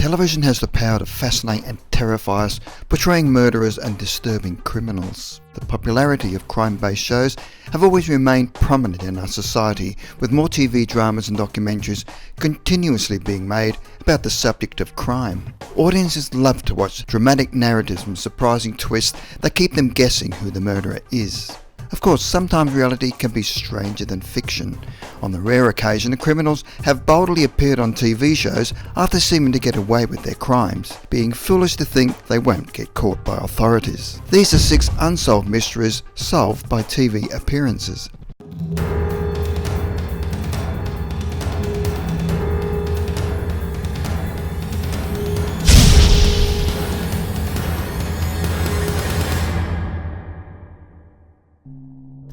Television has the power to fascinate and terrify us, portraying murderers and disturbing criminals. The popularity of crime-based shows have always remained prominent in our society, with more TV dramas and documentaries continuously being made about the subject of crime. Audiences love to watch dramatic narratives and surprising twists that keep them guessing who the murderer is. Of course, sometimes reality can be stranger than fiction. On the rare occasion, the criminals have boldly appeared on TV shows after seeming to get away with their crimes, being foolish to think they won't get caught by authorities. These are 6 unsolved mysteries solved by TV appearances.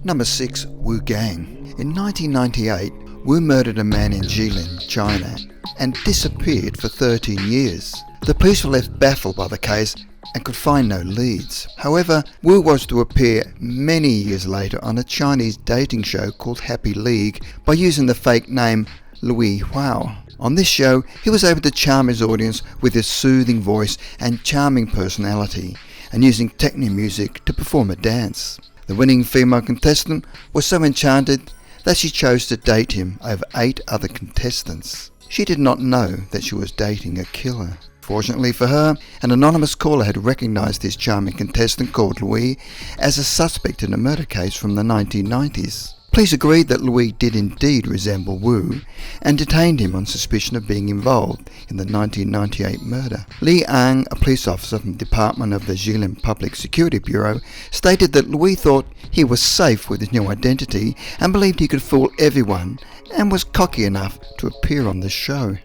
Number 6. Wu Gang. In 1998, Wu murdered a man in Jilin, China, and disappeared for 13 years. The police were left baffled by the case and could find no leads. However, Wu was to appear many years later on a Chinese dating show called Happy League by using the fake name Louis Huao. On this show, he was able to charm his audience with his soothing voice and charming personality, and using techno music to perform a dance. The winning female contestant was so enchanted that she chose to date him over 8 other contestants. She did not know that she was dating a killer. Fortunately for her, an anonymous caller had recognised this charming contestant called Louis as a suspect in a murder case from the 1990s. Police agreed that Louis did indeed resemble Wu and detained him on suspicion of being involved in the 1998 murder. Li Ang, a police officer from the Department of the Jilin Public Security Bureau, stated that Louis thought he was safe with his new identity and believed he could fool everyone, and was cocky enough to appear on the show.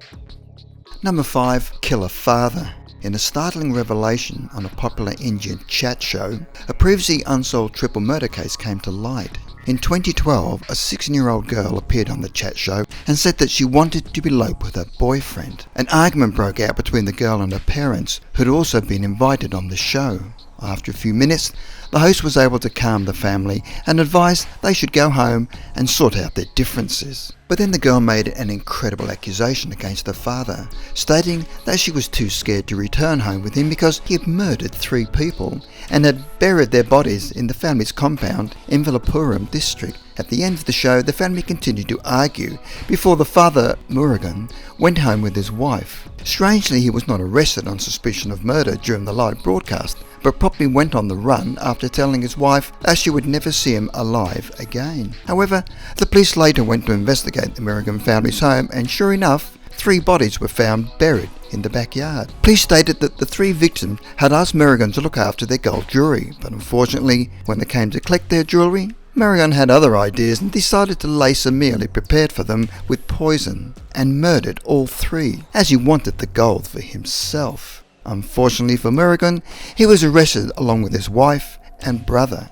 Number 5. Killer Father. In a startling revelation on a popular Indian chat show, a previously unsolved triple murder case came to light. In 2012, a 16-year-old girl appeared on the chat show and said that she wanted to elope with her boyfriend. An argument broke out between the girl and her parents, who had also been invited on the show. After a few minutes, the host was able to calm the family and advised they should go home and sort out their differences. But then the girl made an incredible accusation against her father, stating that she was too scared to return home with him because he had murdered 3 people and had buried their bodies in the family's compound in Villapuram district. At the end of the show, the family continued to argue before the father, Murugan, went home with his wife. Strangely, he was not arrested on suspicion of murder during the live broadcast, but promptly went on the run after telling his wife that she would never see him alive again. However, the police later went to investigate the Murugan family's home, and sure enough, 3 bodies were found buried in the backyard. Police stated that the 3 victims had asked Murugan to look after their gold jewellery, but unfortunately, when they came to collect their jewellery, Murugan had other ideas and decided to lace a meal he prepared for them with poison and murdered all 3, as he wanted the gold for himself. Unfortunately for Murugan, he was arrested along with his wife and brother.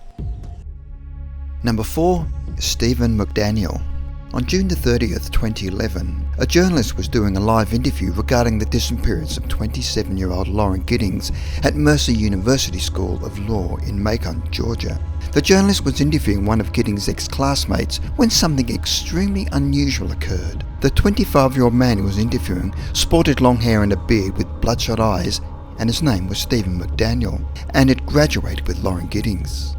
Number 4. Stephen McDaniel. On June the 30th, 2011, a journalist was doing a live interview regarding the disappearance of 27-year-old Lauren Giddings at Mercer University School of Law in Macon, Georgia. The journalist was interviewing one of Giddings' ex-classmates when something extremely unusual occurred. The 25-year-old man he was interviewing sported long hair and a beard with bloodshot eyes, and his name was Stephen McDaniel, and had graduated with Lauren Giddings.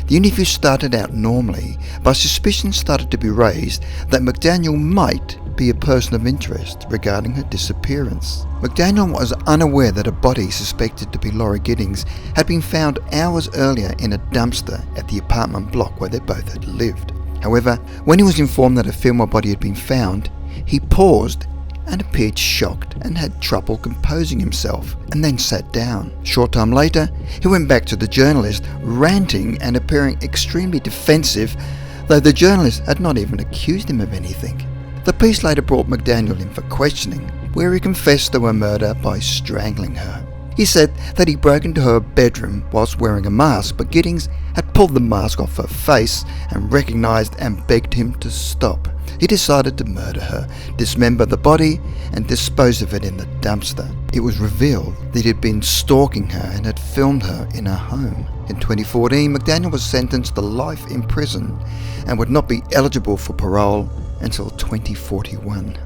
The interview started out normally, but suspicions started to be raised that McDaniel might be a person of interest regarding her disappearance. McDaniel was unaware that a body suspected to be Laura Giddings had been found hours earlier in a dumpster at the apartment block where they both had lived. However, when he was informed that a female body had been found, he paused and appeared shocked and had trouble composing himself, and then sat down. A short time later, he went back to the journalist, ranting and appearing extremely defensive, though the journalist had not even accused him of anything. The police later brought McDaniel in for questioning, where he confessed to her murder by strangling her. He said that he broke into her bedroom whilst wearing a mask, but Giddings had pulled the mask off her face and recognised and begged him to stop. He decided to murder her, dismember the body and dispose of it in the dumpster. It was revealed that he had been stalking her and had filmed her in her home. In 2014, McDaniel was sentenced to life in prison and would not be eligible for parole until 2041.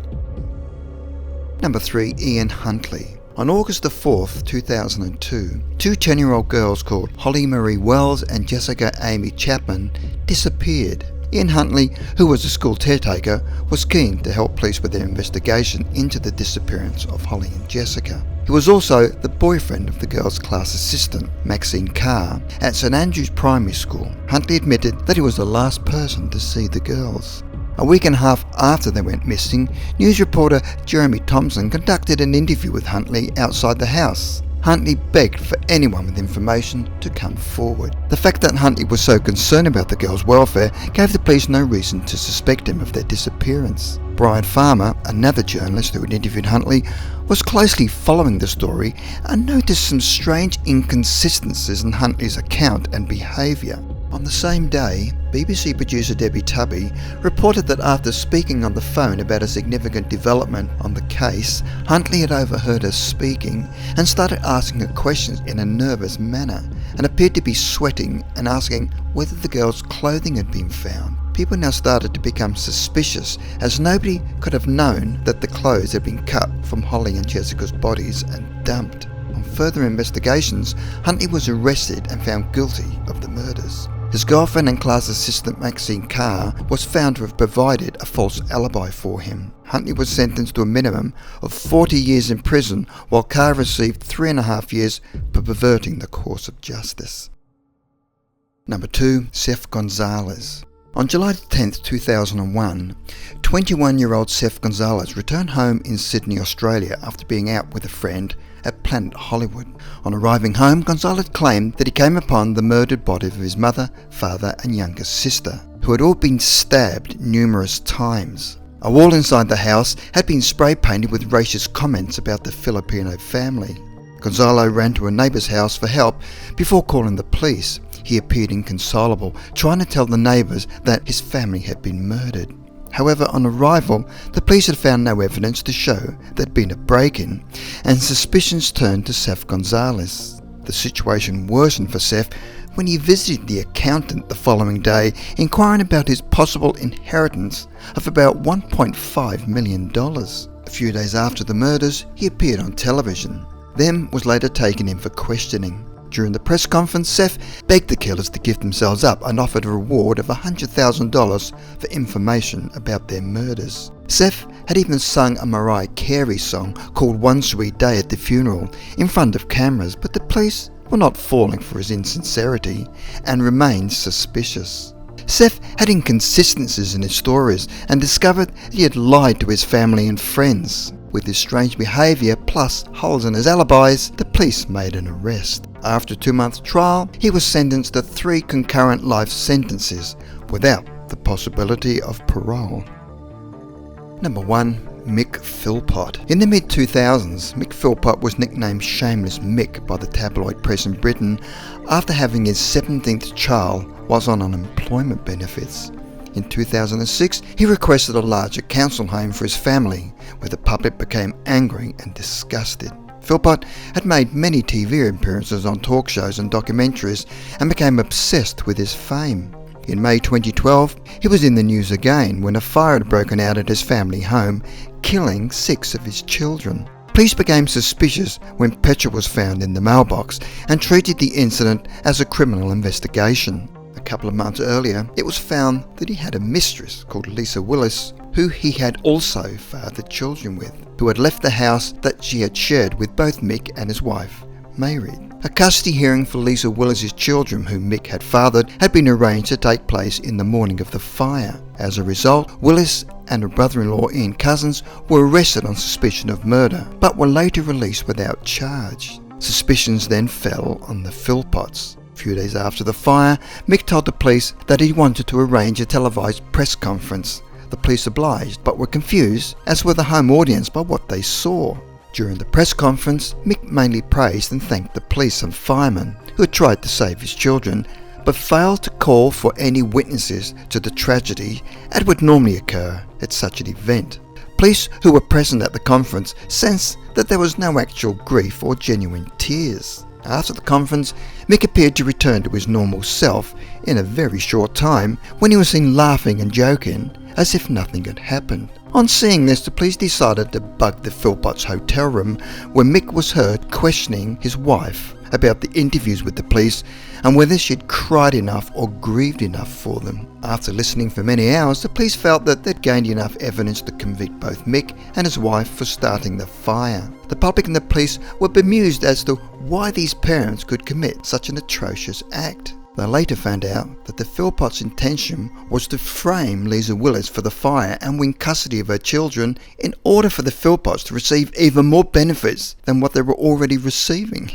Number 3. Ian Huntley. On August the 4th, 2002, two 10-year-old girls called Holly Marie Wells and Jessica Amy Chapman disappeared. Ian Huntley, who was a school caretaker, was keen to help police with their investigation into the disappearance of Holly and Jessica. He was also the boyfriend of the girls' class assistant, Maxine Carr, at St Andrews Primary School. Huntley admitted that he was the last person to see the girls. A week and a half after they went missing, news reporter Jeremy Thompson conducted an interview with Huntley outside the house. Huntley begged for anyone with information to come forward. The fact that Huntley was so concerned about the girls' welfare gave the police no reason to suspect him of their disappearance. Brian Farmer, another journalist who had interviewed Huntley, was closely following the story and noticed some strange inconsistencies in Huntley's account and behaviour. On the same day, BBC producer Debbie Tubby reported that after speaking on the phone about a significant development on the case, Huntley had overheard her speaking and started asking her questions in a nervous manner and appeared to be sweating and asking whether the girls' clothing had been found. People now started to become suspicious, as nobody could have known that the clothes had been cut from Holly and Jessica's bodies and dumped. On further investigations, Huntley was arrested and found guilty of the murders. His girlfriend and class assistant Maxine Carr was found to have provided a false alibi for him. Huntley was sentenced to a minimum of 40 years in prison, while Carr received 3.5 years for perverting the course of justice. Number 2. Seth Gonzales. On July 10, 2001, 21-year-old Seth Gonzales returned home in Sydney, Australia after being out with a friend at Planet Hollywood. On arriving home, Gonzales claimed that he came upon the murdered bodies of his mother, father and younger sister, who had all been stabbed numerous times. A wall inside the house had been spray painted with racist comments about the Filipino family. Gonzalo ran to a neighbour's house for help before calling the police. He appeared inconsolable, trying to tell the neighbours that his family had been murdered. However, on arrival, the police had found no evidence to show there had been a break-in, and suspicions turned to Seth Gonzales. The situation worsened for Seth when he visited the accountant the following day, inquiring about his possible inheritance of about $1.5 million. A few days after the murders, he appeared on television, then was later taken in for questioning. During the press conference, Seth begged the killers to give themselves up and offered a reward of $100,000 for information about their murders. Seth had even sung a Mariah Carey song called One Sweet Day at the funeral in front of cameras, but the police were not falling for his insincerity and remained suspicious. Seth had inconsistencies in his stories and discovered that he had lied to his family and friends. With his strange behaviour plus holes in his alibis, the police made an arrest. After a 2-month trial, he was sentenced to 3 concurrent life sentences without the possibility of parole. Number 1. Mick Philpott. In the mid-2000s, Mick Philpott was nicknamed Shameless Mick by the tabloid press in Britain after having his 17th child whilst on unemployment benefits. In 2006, he requested a larger council home for his family, where the public became angry and disgusted. Philpott had made many TV appearances on talk shows and documentaries and became obsessed with his fame. In May 2012, he was in the news again when a fire had broken out at his family home, killing 6 of his children. Police became suspicious when petrol was found in the mailbox and treated the incident as a criminal investigation. A couple of months earlier, it was found that he had a mistress called Lisa Willis, who he had also fathered children with, who had left the house that she had shared with both Mick and his wife, Mayreed. A custody hearing for Lisa Willis's children, whom Mick had fathered, had been arranged to take place in the morning of the fire. As a result, Willis and her brother-in-law Ian Cousins were arrested on suspicion of murder, but were later released without charge. Suspicions then fell on the Philpotts. A few days after the fire, Mick told the police that he wanted to arrange a televised press conference. The police obliged, but were confused, as were the home audience, by what they saw. During the press conference, Mick mainly praised and thanked the police and firemen who had tried to save his children, but failed to call for any witnesses to the tragedy as would normally occur at such an event. Police who were present at the conference sensed that there was no actual grief or genuine tears. After the conference, Mick appeared to return to his normal self in a very short time when he was seen laughing and joking as if nothing had happened. On seeing this, the police decided to bug the Philpott's hotel room, where Mick was heard questioning his wife about the interviews with the police and whether she'd cried enough or grieved enough for them. After listening for many hours, the police felt that they'd gained enough evidence to convict both Mick and his wife for starting the fire. The public and the police were bemused as to why these parents could commit such an atrocious act. They later found out that the Philpotts' intention was to frame Lisa Willis for the fire and win custody of her children in order for the Philpotts to receive even more benefits than what they were already receiving.